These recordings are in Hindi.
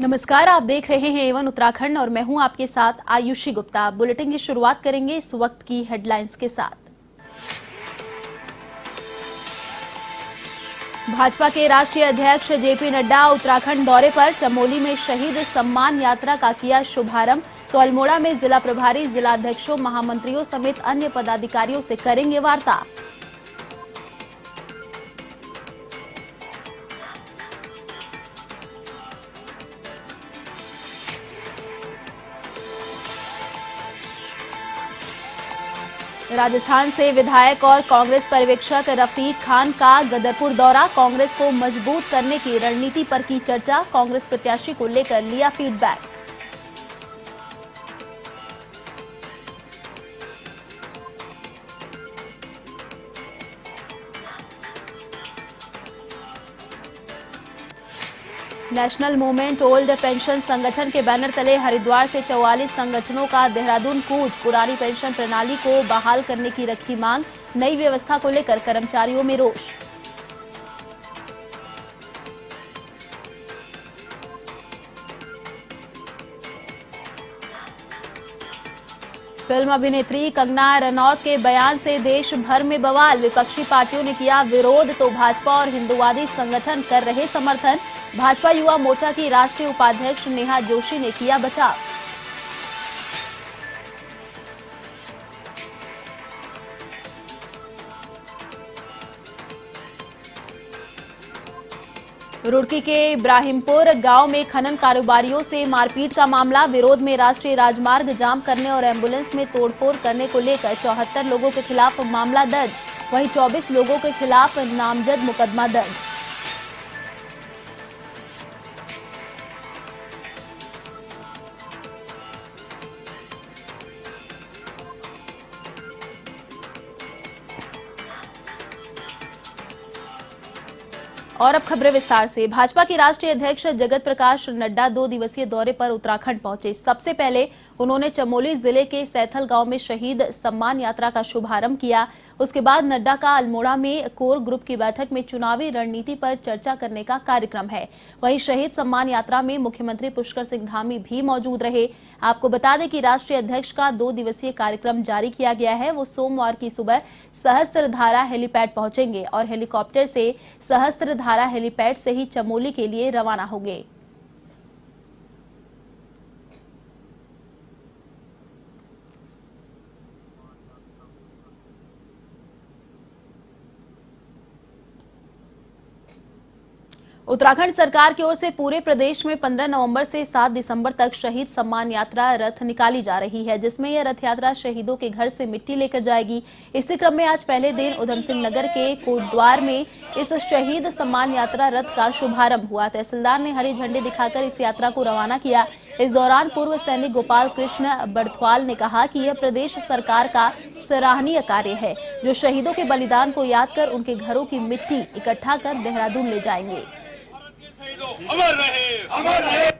नमस्कार, आप देख रहे हैं एवन उत्तराखंड और मैं हूं आपके साथ आयुषी गुप्ता। बुलेटिन की शुरुआत करेंगे इस वक्त की हेडलाइंस के साथ। भाजपा के राष्ट्रीय अध्यक्ष जेपी नड्डा उत्तराखंड दौरे पर। चमोली में शहीद सम्मान यात्रा का किया शुभारंभ, तो अल्मोड़ा में जिला प्रभारी, जिलाध्यक्षों, महामंत्रियों समेत अन्य पदाधिकारियों से करेंगे वार्ता। राजस्थान से विधायक और कांग्रेस पर्यवेक्षक रफीक खान का गदरपुर दौरा। कांग्रेस को मजबूत करने की रणनीति पर की चर्चा। कांग्रेस प्रत्याशी को लेकर लिया feedback. National movement old pension संगठन के बैनर तले हरिद्वार से 44 संगठनों का देहरादून कूच। पुरानी पेंशन प्रणाली को बहाल करने की रखी मांग। नई व्यवस्था को लेकर कर्मचारियों में रोष। फिल्म अभिनेत्री कंगना रनौत के बयान से देश भर में बवाल। विपक्षी पार्टियों ने किया विरोध तो भाजपा और हिंदुवादी संगठन कर रहे समर्थन। भाजपा युवा मोर्चा की राष्ट्रीय उपाध्यक्ष नेहा जोशी ने किया बचाव। रुड़की के इब्राहिमपुर गांव में खनन कारोबारियों से मारपीट का मामला। विरोध में राष्ट्रीय राजमार्ग जाम करने और एम्बुलेंस में तोड़फोड़ करने को लेकर 74 लोगों के खिलाफ मामला दर्ज। वहीं 24 लोगों के खिलाफ नामजद मुकदमा दर्ज। और अब खबरें विस्तार से। भाजपा के राष्ट्रीय अध्यक्ष जगत प्रकाश नड्डा 2 दिवसीय दौरे पर उत्तराखंड पहुंचे। सबसे पहले उन्होंने चमोली जिले के सैथल गांव में शहीद सम्मान यात्रा का शुभारंभ किया। उसके बाद नड्डा का अल्मोड़ा में कोर ग्रुप की बैठक में चुनावी रणनीति पर चर्चा करने का कार्यक्रम है। वहीं शहीद सम्मान यात्रा में मुख्यमंत्री पुष्कर सिंह धामी भी मौजूद रहे। आपको बता दें कि राष्ट्रीय अध्यक्ष का 2 दिवसीय कार्यक्रम जारी किया गया है। वो सोमवार की सुबह सहस्त्रधारा हेलीपैड पहुंचेंगे और हेलीकॉप्टर से सहस्त्रधारा हेलीपैड से ही चमोली के लिए रवाना होंगे। उत्तराखंड सरकार की ओर से पूरे प्रदेश में 15 नवंबर से 7 दिसंबर तक शहीद सम्मान यात्रा रथ निकाली जा रही है, जिसमें यह रथ यात्रा शहीदों के घर से मिट्टी लेकर जाएगी। इसी क्रम में आज पहले दिन उधम सिंह नगर के कोटद्वार में इस शहीद सम्मान यात्रा रथ का शुभारंभ हुआ। तहसीलदार ने हरी झंडी दिखाकर इस यात्रा को रवाना किया। इस दौरान पूर्व सैनिक गोपाल कृष्ण बड़थवाल ने कहा कि यह प्रदेश सरकार का सराहनीय कार्य है, जो शहीदों के बलिदान को याद कर उनके घरों की मिट्टी इकट्ठा कर देहरादून ले जाएंगे। अमर रहे, अमर रहे।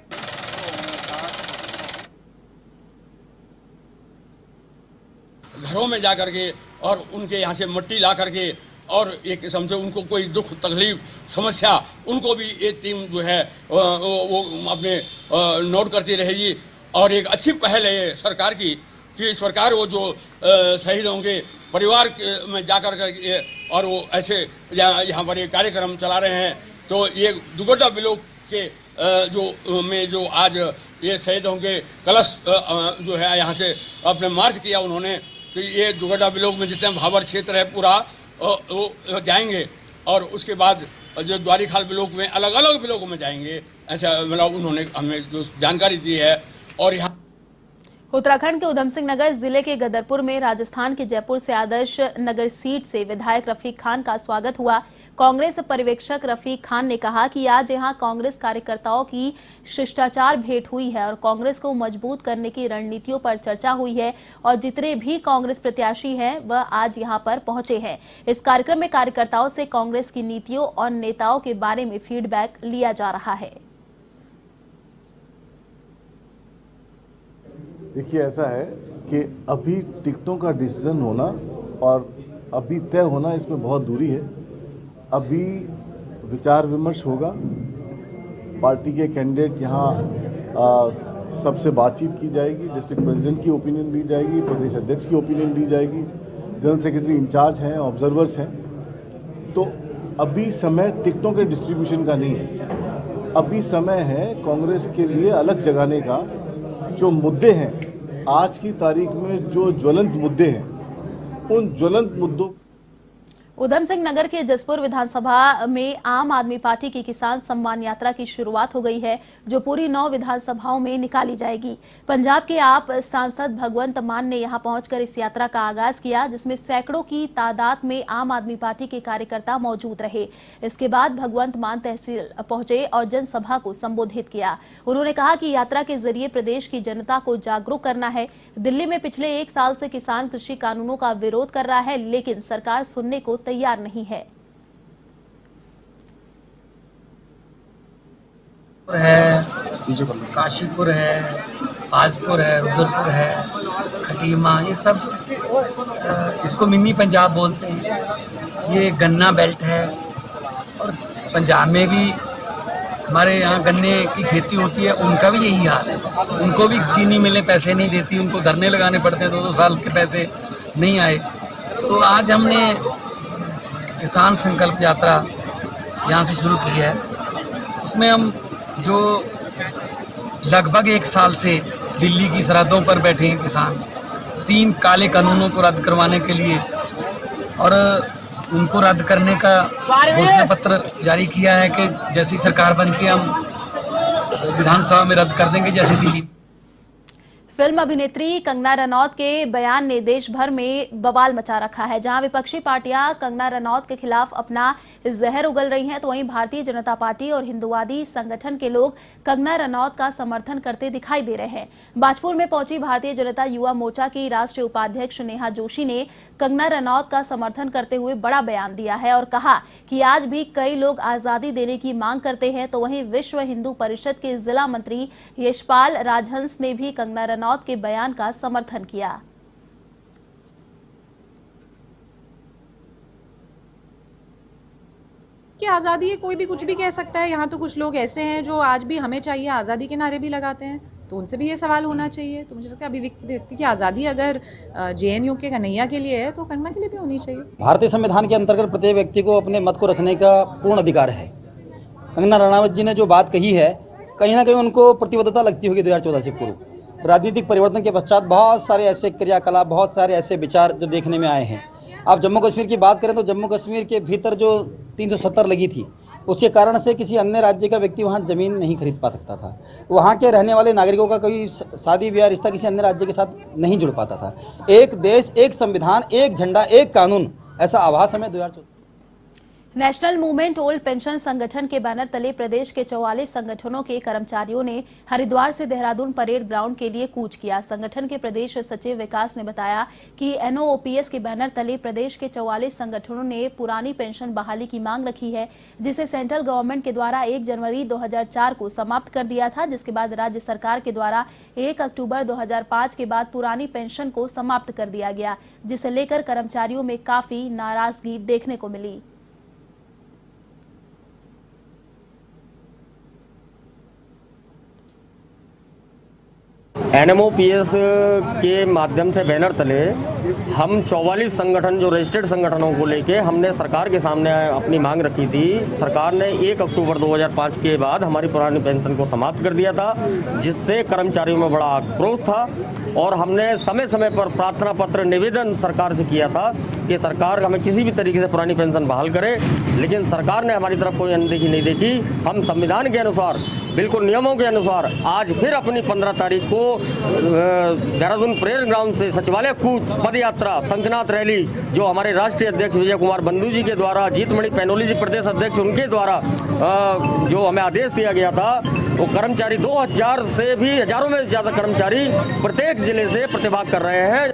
घरों में जा करके और उनके यहाँ से मिट्टी ला करके और एक किस्म से उनको कोई दुख तकलीफ समस्या उनको भी ये टीम जो है वो अपने नोट करती रहेगी। और एक अच्छी पहल है सरकार की कि सरकार वो जो शहीदों के परिवार में जाकर के और वो ऐसे यहाँ पर ये कार्यक्रम चला रहे हैं। तो ये दुगड्डा ब्लॉक के जो आज ये शहीदों के कलश जो है यहाँ से अपने मार्च किया उन्होंने, तो ये दुगड्डा ब्लॉक में जितने भावर क्षेत्र है पूरा वो जाएंगे और उसके बाद जो द्वारीखाल ब्लॉक में अलग अलग ब्लॉकों में जाएंगे। ऐसा मतलब उन्होंने हमें जो जानकारी दी है। और यहाँ उत्तराखंड के उधम सिंह नगर जिले के गदरपुर में राजस्थान के जयपुर से आदर्श नगर सीट से विधायक रफीक खान का स्वागत हुआ। कांग्रेस पर्यवेक्षक रफीक खान ने कहा कि आज यहां कांग्रेस कार्यकर्ताओं की शिष्टाचार भेंट हुई है और कांग्रेस को मजबूत करने की रणनीतियों पर चर्चा हुई है और जितने भी कांग्रेस प्रत्याशी हैं वह आज यहां पर पहुंचे हैं। इस कार्यक्रम में कार्यकर्ताओं से कांग्रेस की नीतियों और नेताओं के बारे में फीडबैक लिया जा रहा है। देखिए, ऐसा है कि अभी टिकटों का डिसीजन होना और अभी तय होना इसमें बहुत दूरी है। अभी विचार विमर्श होगा, पार्टी के कैंडिडेट यहाँ सबसे बातचीत की जाएगी, डिस्ट्रिक्ट प्रेसिडेंट की ओपिनियन ली जाएगी, प्रदेश अध्यक्ष की ओपिनियन ली जाएगी, जनरल सेक्रेटरी इंचार्ज हैं, ऑब्जर्वर्स हैं। तो अभी समय टिकटों के डिस्ट्रीब्यूशन का नहीं है, अभी समय है कांग्रेस के लिए अलग जगाने का। जो मुद्दे हैं आज की तारीख में, जो ज्वलंत मुद्दे हैं, उन ज्वलंत मुद्दों। उधम सिंह नगर के जसपुर विधानसभा में आम आदमी पार्टी की किसान सम्मान यात्रा की शुरुआत हो गई है, जो पूरी 9 विधानसभाओं में निकाली जाएगी। पंजाब के आप सांसद भगवंत मान ने यहां पहुंचकर इस यात्रा का आगाज किया, जिसमें सैकड़ों की तादाद में आम आदमी पार्टी के कार्यकर्ता मौजूद रहे। इसके बाद भगवंत मान तहसील पहुंचे और जनसभा को संबोधित किया। उन्होंने कहा कि यात्रा के जरिए प्रदेश की जनता को जागरूक करना है। दिल्ली में पिछले 1 साल से किसान कृषि कानूनों का विरोध कर रहा है, लेकिन सरकार सुनने को तैयार नहीं है। काशीपुर है, आजपुर है, रुद्रपुर है, खटीमा, ये सब इसको मिनी पंजाब बोलते हैं। ये गन्ना बेल्ट है और पंजाब में भी हमारे यहाँ गन्ने की खेती होती है, उनका भी यही हाल है। उनको भी चीनी मिलें पैसे नहीं देती, उनको धरने लगाने पड़ते हैं, 2-2 साल के पैसे नहीं आए। तो आज हमने किसान संकल्प यात्रा यहाँ से शुरू की है। उसमें हम जो लगभग 1 साल से दिल्ली की सरहदों पर बैठे हैं किसान, 3 काले कानूनों को रद्द करवाने के लिए और उनको रद्द करने का घोषणा पत्र जारी किया है कि जैसी सरकार बनती है हम विधानसभा में रद्द कर देंगे, जैसे दिल्ली। फिल्म अभिनेत्री कंगना रनौत के बयान ने देश भर में बवाल मचा रखा है। जहां विपक्षी पार्टियां कंगना रनौत के खिलाफ अपना जहर उगल रही हैं, तो वहीं भारतीय जनता पार्टी और हिंदुवादी संगठन के लोग कंगना रनौत का समर्थन करते दिखाई दे रहे हैं। बाजपुर में पहुंची भारतीय जनता युवा मोर्चा की राष्ट्रीय उपाध्यक्ष नेहा जोशी ने कंगना रनौत का समर्थन करते हुए बड़ा बयान दिया है और कहा कि आज भी कई लोग आजादी देने की मांग करते हैं। तो वहीं विश्व हिंदू परिषद के जिला मंत्री यशपाल राजहंस ने भी कंगना रनौत के बयान का समर्थन किया। कि आज़ादी है, कोई भी कुछ भी कह सकता है। यहाँ तो कुछ लोग ऐसे हैं जो आज भी हमें चाहिए आज़ादी के नारे भी लगाते हैं, तो उनसे भी ये सवाल होना चाहिए। तो मुझे लगता है अभिव्यक्ति व्यक्ति की आज़ादी अगर JNU के कन्हैया के लिए है तो कंगना के लिए भी होनी चाहिए। भारतीय संविधान के अंतर्गत प्रत्येक व्यक्ति को अपने मत को रखने का पूर्ण अधिकार है। कंगना रनौत जी ने जो बात कही है, कहीं ना कहीं उनको प्रतिबद्धता लगती होगी 2014 से पूर्व। राजनीतिक परिवर्तन के पश्चात बहुत सारे ऐसे क्रियाकलाप, बहुत सारे ऐसे विचार जो देखने में आए हैं। आप जम्मू कश्मीर की बात करें तो जम्मू कश्मीर के भीतर जो 370 लगी थी, उसके कारण से किसी अन्य राज्य का व्यक्ति वहाँ ज़मीन नहीं खरीद पा सकता था। वहाँ के रहने वाले नागरिकों का कोई शादी ब्याह रिश्ता किसी अन्य राज्य के साथ नहीं जुड़ पाता था। एक देश, एक संविधान, एक झंडा, एक कानून, ऐसा आभास हमें 2014। नेशनल मूवमेंट ओल्ड पेंशन संगठन के बैनर तले प्रदेश के 44 संगठनों के कर्मचारियों ने हरिद्वार से देहरादून परेड ग्राउंड के लिए कूच किया। संगठन के प्रदेश सचिव विकास ने बताया कि NOOPS के बैनर तले प्रदेश के 44 संगठनों ने पुरानी पेंशन बहाली की मांग रखी है, जिसे सेंट्रल गवर्नमेंट के द्वारा 1 जनवरी 2004 को समाप्त कर दिया था, जिसके बाद राज्य सरकार के द्वारा 1 अक्टूबर 2005 के बाद पुरानी पेंशन को समाप्त कर दिया गया, जिसे लेकर कर्मचारियों में काफी नाराजगी देखने को मिली। NMOPS के माध्यम से बैनर तले हम 44 संगठन जो रजिस्टर्ड संगठनों को लेके हमने सरकार के सामने अपनी मांग रखी थी। सरकार ने 1 अक्टूबर 2005 के बाद हमारी पुरानी पेंशन को समाप्त कर दिया था, जिससे कर्मचारियों में बड़ा आक्रोश था और हमने समय समय पर प्रार्थना पत्र निवेदन सरकार से किया था कि सरकार हमें किसी भी तरीके से पुरानी पेंशन बहाल करे, लेकिन सरकार ने हमारी तरफ कोई अनदेखी नहीं देखी। हम संविधान के अनुसार, बिल्कुल नियमों के अनुसार आज फिर अपनी 15 तारीख को देहरादून परेड ग्राउंड से सचिवालय कूच पद यात्रा संकनाथ रैली, जो हमारे राष्ट्रीय अध्यक्ष विजय कुमार बंधु जी के द्वारा, जीतमणि पैनोली जी प्रदेश अध्यक्ष उनके द्वारा जो हमें आदेश दिया गया था, वो कर्मचारी 2000 से भी हजारों में ज़्यादा कर्मचारी प्रत्येक जिले से प्रतिभाग कर रहे हैं।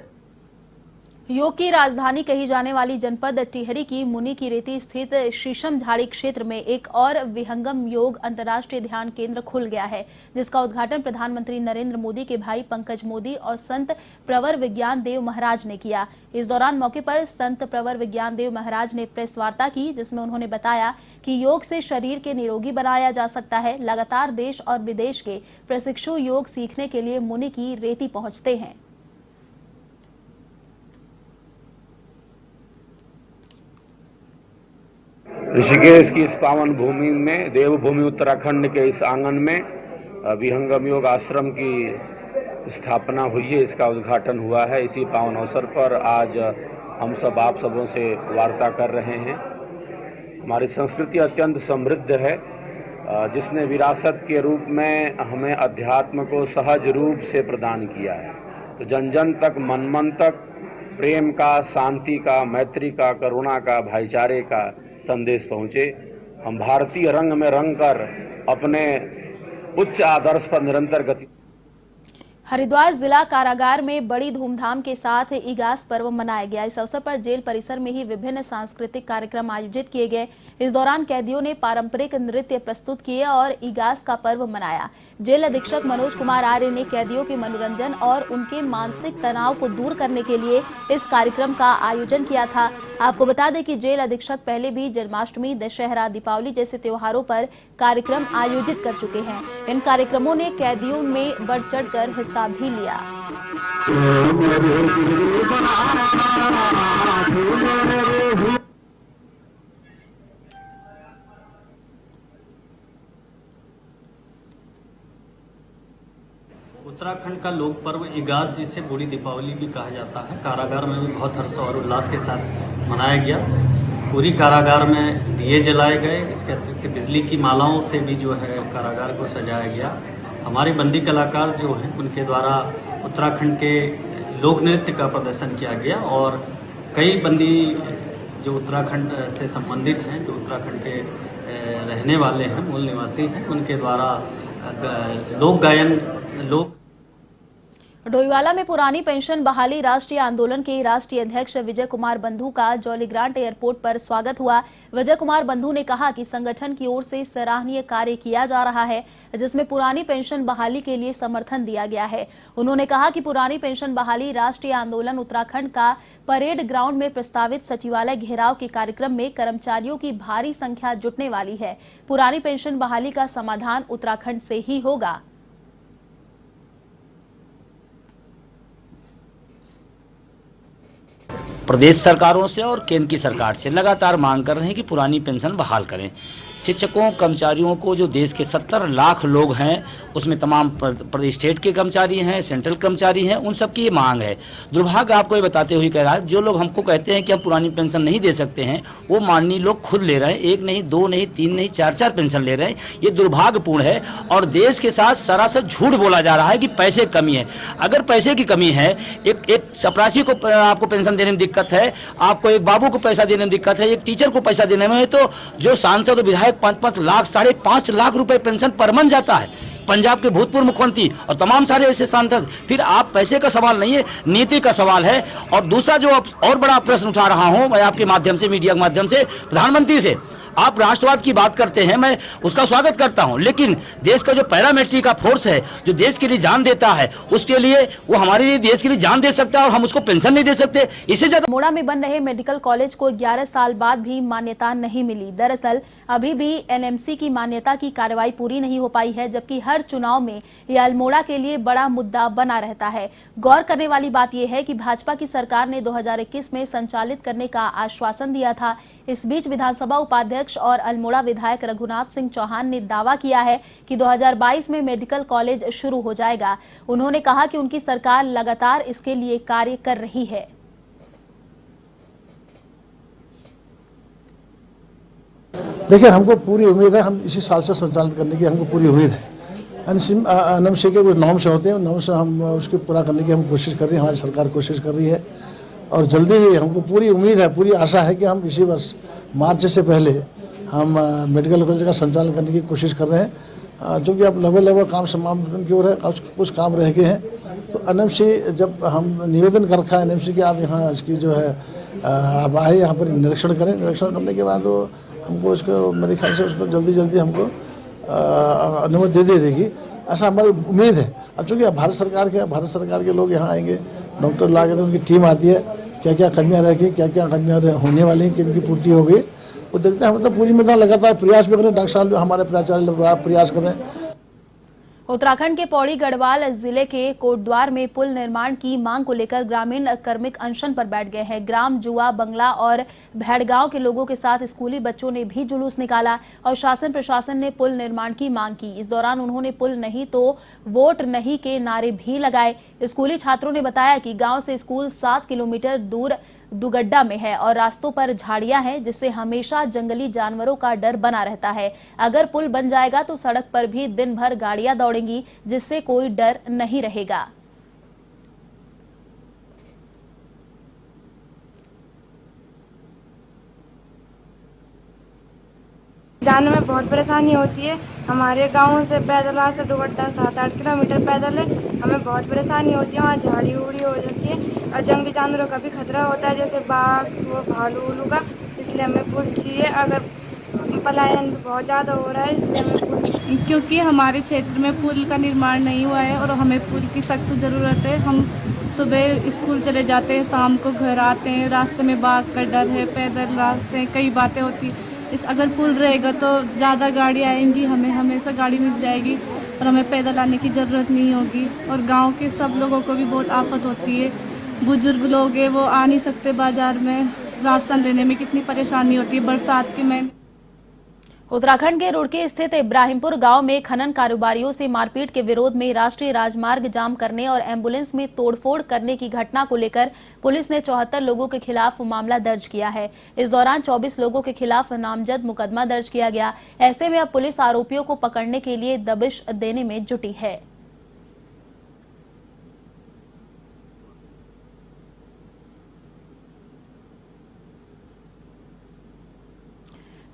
योग की राजधानी कही जाने वाली जनपद टिहरी की मुनि की रेती स्थित शीशम झाड़ी क्षेत्र में एक और विहंगम योग अंतर्राष्ट्रीय ध्यान केंद्र खुल गया है, जिसका उद्घाटन प्रधानमंत्री नरेंद्र मोदी के भाई पंकज मोदी और संत प्रवर विज्ञान देव महाराज ने किया। इस दौरान मौके पर संत प्रवर विज्ञान देव महाराज ने प्रेस वार्ता की, जिसमें उन्होंने बताया कि योग से शरीर के निरोगी बनाया जा सकता है। लगातार देश और विदेश के प्रशिक्षु योग सीखने के लिए मुनि की रेती पहुंचते हैं। ऋषिकेश की इस पावन भूमि में, देवभूमि उत्तराखंड के इस आंगन में विहंगम योग आश्रम की स्थापना हुई है। इसका उद्घाटन हुआ है। इसी पावन अवसर पर आज हम सब आप सबों से वार्ता कर रहे हैं। हमारी संस्कृति अत्यंत समृद्ध है, जिसने विरासत के रूप में हमें अध्यात्म को सहज रूप से प्रदान किया है। तो जन जन तक, मन मन तक प्रेम का, शांति का, मैत्री का, करुणा का, भाईचारे का संदेश पहुँचे। हम भारतीय रंग में रंग कर अपने उच्च आदर्श पर निरंतर गति। हरिद्वार जिला कारागार में बड़ी धूमधाम के साथ इगास पर्व मनाया गया। इस अवसर पर जेल परिसर में ही विभिन्न सांस्कृतिक कार्यक्रम आयोजित किए गए। इस दौरान कैदियों ने पारंपरिक नृत्य प्रस्तुत किए और इगास का पर्व मनाया। जेल अधीक्षक मनोज कुमार आर्य ने कैदियों के मनोरंजन और उनके मानसिक तनाव को दूर करने के लिए इस कार्यक्रम का आयोजन किया था। आपको बता दें कि जेल अधीक्षक पहले भी जन्माष्टमी, दशहरा, दीपावली जैसे त्योहारों पर कार्यक्रम आयोजित कर चुके हैं। इन कार्यक्रमों ने कैदियों में बढ़ चढ़कर हिस्सा भी लिया। उत्तराखंड का लोक पर्व इगास, जिसे बूढ़ी दीपावली भी कहा जाता है, कारागार में भी बहुत हर्ष और उल्लास के साथ मनाया गया। पूरी कारागार में दिए जलाए गए। इसके अतिरिक्त बिजली की मालाओं से भी जो है कारागार को सजाया गया। हमारे बंदी कलाकार जो हैं उनके द्वारा उत्तराखंड के लोक नृत्य का प्रदर्शन किया गया और कई बंदी जो उत्तराखंड से संबंधित हैं, जो उत्तराखंड के रहने वाले हैं, मूल निवासी हैं, उनके द्वारा लोक गायन, लोक डोईवाला में पुरानी पेंशन बहाली राष्ट्रीय आंदोलन के राष्ट्रीय अध्यक्ष विजय कुमार बंधु का जॉलीग्रांट एयरपोर्ट पर स्वागत हुआ। विजय कुमार बंधु ने कहा कि संगठन की ओर से सराहनीय कार्य किया जा रहा है, जिसमें पुरानी पेंशन बहाली के लिए समर्थन दिया गया है। उन्होंने कहा कि पुरानी पेंशन बहाली राष्ट्रीय आंदोलन उत्तराखंड का परेड ग्राउंड में प्रस्तावित सचिवालय घेराव के कार्यक्रम में कर्मचारियों की भारी संख्या जुटने वाली है। पुरानी पेंशन बहाली का समाधान उत्तराखंड से ही होगा। प्रदेश सरकारों से और केंद्र की सरकार से लगातार मांग कर रहे हैं कि पुरानी पेंशन बहाल करें। शिक्षकों, कर्मचारियों को, जो देश के 70 लाख लोग हैं, उसमें तमाम प्रदेश स्टेट के कर्मचारी हैं, सेंट्रल कर्मचारी हैं, उन सब की ये मांग है। दुर्भाग्य आपको ये बताते हुए कह रहा है, जो लोग हमको कहते हैं कि हम पुरानी पेंशन नहीं दे सकते हैं, वो माननीय लोग खुद ले रहे हैं। 1 नहीं, 2 नहीं, 3 नहीं, 4 पेंशन ले रहे हैं। ये दुर्भाग्यपूर्ण है और देश के साथ सरासर झूठ बोला जा रहा है कि पैसे की कमी है। अगर पैसे की कमी है, एक चपरासी को आपको पेंशन देने में दिक्कत है, आपको एक बाबू को पैसा देने में दिक्कत है, एक टीचर को पैसा देने में, तो जो सांसद और विधायक 5-5 लाख, 5.5 लाख रुपए पेंशन पर मंथ जाता है। पंजाब के भूतपूर्व मुख्यमंत्री और तमाम सारे ऐसे सांसद। फिर आप पैसे का सवाल नहीं है, नीति का सवाल है। और दूसरा जो और बड़ा प्रश्न उठा रहा हूं मैं आपके माध्यम से, मीडिया के माध्यम से, प्रधानमंत्री से, आप राष्ट्रवाद की बात करते हैं, मैं उसका स्वागत करता हूं, लेकिन देश का जो पैरामिलिट्री का फोर्स है, जो देश के लिए जान देता है, उसके लिए वो हमारे लिए देश के लिए जान दे सकता है और हम उसको पेंशन नहीं दे सकते। इससे ज्यादा अल्मोड़ा में बन रहे मेडिकल कॉलेज को 11 साल बाद भी मान्यता नहीं मिली। दरअसल अभी भी एनएमसी की मान्यता की कार्रवाई पूरी नहीं हो पाई है, जबकि हर चुनाव में यह अल्मोड़ा के लिए बड़ा मुद्दा बना रहता है। गौर करने वाली बात यह है कि भाजपा की सरकार ने 2021 में संचालित करने का आश्वासन दिया था। इस बीच विधानसभा उपाध्यक्ष और अल्मोड़ा विधायक रघुनाथ सिंह चौहान ने दावा किया है कि 2022 में मेडिकल कॉलेज शुरू हो जाएगा। उन्होंने कहा कि उनकी सरकार लगातार इसके लिए कार्य कर रही है। देखिए, हमको पूरी उम्मीद है, हम इसी साल से संचालित करने की हमको पूरी उम्मीद है। एनएमसी के कुछ नॉर्म्स होते हैं, नॉर्म्स हम उसको पूरा करने की हम कोशिश कर रही है, हमारी सरकार कोशिश कर रही है और जल्दी ही हमको पूरी उम्मीद है, पूरी आशा है कि हम इसी वर्ष मार्च से पहले हम मेडिकल कॉलेज का संचालन करने की कोशिश कर रहे हैं। चूँकि अब लगभग काम समापन की ओर है, कुछ काम रह गए हैं, तो एनएम से जब हम निवेदन कर रखा है एनएम से कि आप यहाँ इसकी जो है आप आए यहाँ पर निरीक्षण करें, निरीक्षण करने के बाद वो हमको उसको मेरे ख्याल से उसको जल्दी हमको अनुमति दे देगी, ऐसा हमारी उम्मीद है। अब चूँकि भारत सरकार के लोग यहाँ आएंगे, डॉक्टर ला के तो उनकी टीम आती है, क्या क्या कमियाँ रह गई, क्या क्या कमियाँ होने वाली हैं, किनकी पूर्ति हो गई, वो देखते हैं। हम तो पूरी मदद लगातार प्रयास भी करें, डॉक्टर साहब हमारे प्राचार्य प्रयास करें। उत्तराखंड के पौड़ी गढ़वाल जिले के कोटद्वार में पुल निर्माण की मांग को लेकर ग्रामीण कार्मिक अनशन पर बैठ गए हैं। ग्राम जुआ बंगला और भैड़गांव के लोगों के साथ स्कूली बच्चों ने भी जुलूस निकाला और शासन प्रशासन ने पुल निर्माण की मांग की। इस दौरान उन्होंने पुल नहीं तो वोट नहीं के नारे भी लगाए। स्कूली छात्रों ने बताया कि गांव से स्कूल 7 किलोमीटर दूर दुगड्डा में है और रास्तों पर झाड़ियां हैं, जिससे हमेशा जंगली जानवरों का डर बना रहता है। अगर पुल बन जाएगा तो सड़क पर भी दिन भर गाड़ियां दौड़ेंगी, जिससे कोई डर नहीं रहेगा। जाने में बहुत परेशानी होती है। हमारे गांव से पैदल से दुगड्डा 7-8 किलोमीटर पैदल है। हमें बहुत परेशानी होती है, वहाँ झाड़ी उड़ी हो जाती है और जंगली जानवरों का भी खतरा होता है, जैसे बाघ वो भालू उलू का। इसलिए हमें पुल चाहिए। अगर पलायन बहुत ज़्यादा हो रहा है इसलिए हमें पुल, क्योंकि हमारे क्षेत्र में पुल का निर्माण नहीं हुआ है और हमें पुल की सख्त ज़रूरत है। हम सुबह स्कूल चले जाते हैं, शाम को घर आते हैं, रास्ते में बाघ का डर है, पैदल रास्ते कई बातें होती। अगर पुल रहेगा तो ज़्यादा गाड़ी आएंगी, हमें हमेशा गाड़ी मिल जाएगी और हमें पैदल आने की ज़रूरत नहीं होगी। और गांव के सब लोगों को भी बहुत आफत होती है। बुजुर्ग लोग हैं, वो आ नहीं सकते बाज़ार में, राशन लेने में कितनी परेशानी होती है बरसात के महीने। उत्तराखंड के रुड़की स्थित इब्राहिमपुर गांव में खनन कारोबारियों से मारपीट के विरोध में राष्ट्रीय राजमार्ग जाम करने और एम्बुलेंस में तोड़फोड़ करने की घटना को लेकर पुलिस ने 74 लोगों के खिलाफ मामला दर्ज किया है। इस दौरान 24 लोगों के खिलाफ नामजद मुकदमा दर्ज किया गया। ऐसे में अब पुलिस आरोपियों को पकड़ने के लिए दबिश देने में जुटी है।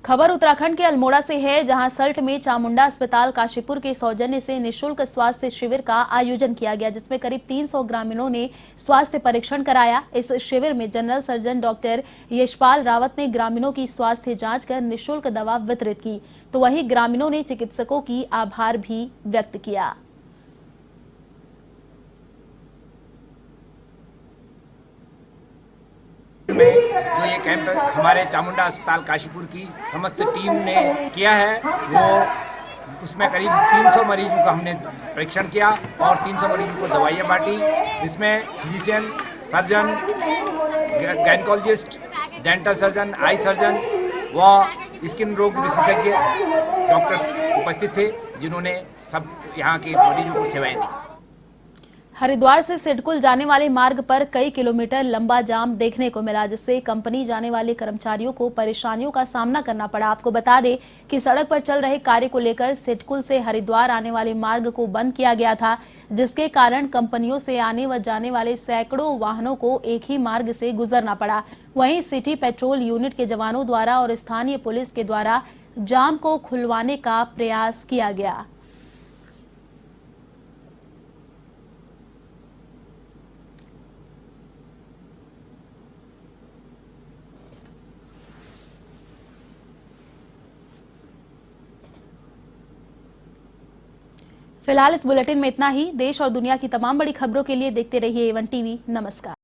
खबर उत्तराखंड के अल्मोड़ा से है, जहां सल्ट में चामुंडा अस्पताल काशीपुर के सौजन्य से निःशुल्क स्वास्थ्य शिविर का आयोजन किया गया, जिसमें करीब 300 ग्रामीणों ने स्वास्थ्य परीक्षण कराया। इस शिविर में general surgeon doctor Yashpal Rawat ने ग्रामीणों की स्वास्थ्य जांच कर निःशुल्क दवा वितरित की, तो वहीं ग्रामीणों ने चिकित्सकों की आभार भी व्यक्त किया। में जो ये कैंप हमारे चामुंडा अस्पताल काशीपुर की समस्त टीम ने किया है, वो उसमें करीब 300 मरीजों का हमने परीक्षण किया और 300 मरीजों को दवाइयाँ बांटी। इसमें physician, surgeon, gynaecologist, dental surgeon, eye surgeon व स्किन रोग विशेषज्ञ डॉक्टर्स उपस्थित थे, जिन्होंने सब यहाँ के मरीजों को सेवाएं दी। हरिद्वार से सिडकुल जाने वाले मार्ग पर कई किलोमीटर लंबा जाम देखने को मिला, जिससे कंपनी जाने वाले कर्मचारियों को परेशानियों का सामना करना पड़ा। आपको बता दें कि सड़क पर चल रहे कार्य को लेकर सिडकुल से हरिद्वार आने वाले मार्ग को बंद किया गया था, जिसके कारण कंपनियों से आने व जाने वाले सैकड़ों वाहनों को एक ही मार्ग से गुजरना पड़ा। वहीं सिटी पेट्रोल यूनिट के जवानों द्वारा और स्थानीय पुलिस के द्वारा जाम को खुलवाने का प्रयास किया गया। फिलहाल इस बुलेटिन में इतना ही। देश और दुनिया की तमाम बड़ी खबरों के लिए देखते रहिए A1 टीवी। नमस्कार।